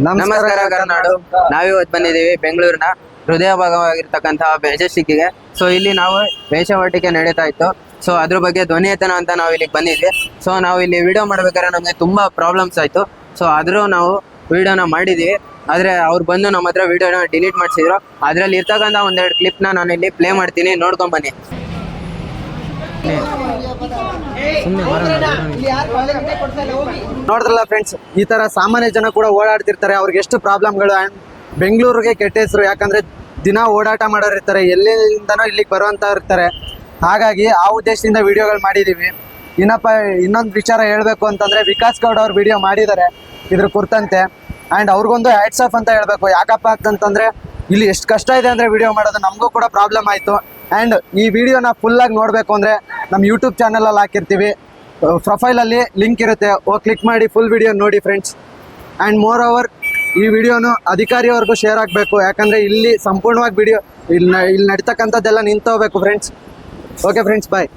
ನಮಸ್ಕಾರ ಕರ್ನಾಡು. ನಾವಿವತ್ತು ಬಂದಿದ್ದೀವಿ ಬೆಂಗಳೂರಿನ ಹೃದಯ ಭಾಗವಾಗಿರ್ತಕ್ಕಂತಹ ಮೆಜೆಸ್ಟಿಕ್ಗೆ. ಸೊ ಇಲ್ಲಿ ನಾವು ವೇಷವಾಟಿಕೆ ನಡೀತಾ ಇತ್ತು. ಸೊ ಅದ್ರ ಬಗ್ಗೆ ಧ್ವನಿಯತನ ಅಂತ ನಾವು ಇಲ್ಲಿಗೆ ಬಂದಿದ್ವಿ. ಸೊ ನಾವು ಇಲ್ಲಿ ವಿಡಿಯೋ ಮಾಡ್ಬೇಕಾದ್ರೆ ನಮಗೆ ತುಂಬಾ ಪ್ರಾಬ್ಲಮ್ಸ್ ಆಯ್ತು. ಸೊ ಆದ್ರೂ ನಾವು ವಿಡಿಯೋನ ಮಾಡಿದ್ವಿ. ಆದ್ರೆ ಅವ್ರು ಬಂದು ನಮ್ಮ ಹತ್ರ ವಿಡಿಯೋನ ಡಿಲೀಟ್ ಮಾಡಿಸಿದ್ರು. ಅದ್ರಲ್ಲಿ ಇರ್ತಕ್ಕಂಥ ಒಂದೆರಡು ಕ್ಲಿಪ್ನ ನಾನು ಇಲ್ಲಿ ಪ್ಲೇ ಮಾಡ್ತೀನಿ, ನೋಡ್ಕೊಂಡ್ ಬನ್ನಿ. ನೋಡಿದ್ರಲ್ಲ ಫ್ರೆಂಡ್ಸ್, ಈ ತರ ಸಾಮಾನ್ಯ ಜನ ಕೂಡ ಓಡಾಡ್ತಿರ್ತಾರೆ. ಅವ್ರಿಗೆ ಎಷ್ಟು ಪ್ರಾಬ್ಲಮ್ಗಳು. ಆ್ಯಂಡ್ ಬೆಂಗಳೂರಿಗೆ ಕೆಟ್ಟ ಹೆಸರು, ಯಾಕಂದ್ರೆ ದಿನ ಓಡಾಟ ಮಾಡೋರು ಇರ್ತಾರೆ, ಎಲ್ಲಿಂದನೋ ಇಲ್ಲಿಗೆ ಬರುವಂತ ಇರ್ತಾರೆ. ಹಾಗಾಗಿ ಆ ಉದ್ದೇಶದಿಂದ ವಿಡಿಯೋಗಳು ಮಾಡಿದೀವಿ. ಇನ್ನೊಂದು ವಿಚಾರ ಹೇಳ್ಬೇಕು ಅಂತಂದ್ರೆ, ವಿಕಾಸ್ ಗೌಡ್ ಅವ್ರು ವಿಡಿಯೋ ಮಾಡಿದ್ದಾರೆ ಇದ್ರ ಕುರಿತಂತೆ. ಆ್ಯಂಡ್ ಅವ್ರಿಗೊಂದು ಹ್ಯಾಟ್ಸ್ ಆಫ್ ಅಂತ ಹೇಳ್ಬೇಕು. ಯಾಕಪ್ಪ ಅಂತಂದ್ರೆ ಇಲ್ಲಿ ಎಷ್ಟು ಕಷ್ಟ ಇದೆ ಅಂದ್ರೆ ವಿಡಿಯೋ ಮಾಡೋದು, ನಮಗೂ ಕೂಡ ಪ್ರಾಬ್ಲಮ್ ಆಯಿತು. ಆ್ಯಂಡ್ ಈ ವಿಡಿಯೋನ ಫುಲ್ಲಾಗಿ ನೋಡಬೇಕು ಅಂದರೆ ನಮ್ಮ ಯೂಟ್ಯೂಬ್ ಚಾನಲಲ್ಲಿ ಹಾಕಿರ್ತೀವಿ, ಪ್ರೊಫೈಲಲ್ಲಿ ಲಿಂಕ್ ಇರುತ್ತೆ, ಕ್ಲಿಕ್ ಮಾಡಿ ಫುಲ್ ವಿಡಿಯೋ ನೋಡಿ ಫ್ರೆಂಡ್ಸ್. ಆ್ಯಂಡ್ ಮೋರ್ ಓವರ್ ಈ ವಿಡಿಯೋನು ಅಧಿಕಾರಿಯವ್ರಿಗೂ ಶೇರ್ ಆಗಬೇಕು. ಯಾಕಂದರೆ ಇಲ್ಲಿ ಸಂಪೂರ್ಣವಾಗಿ ವಿಡಿಯೋ ಇಲ್ಲಿ ನಡೀತಕ್ಕಂಥದ್ದೆಲ್ಲ ನಿಂತೋಗ್ಬೇಕು ಫ್ರೆಂಡ್ಸ್. ಓಕೆ ಫ್ರೆಂಡ್ಸ್, ಬಾಯ್.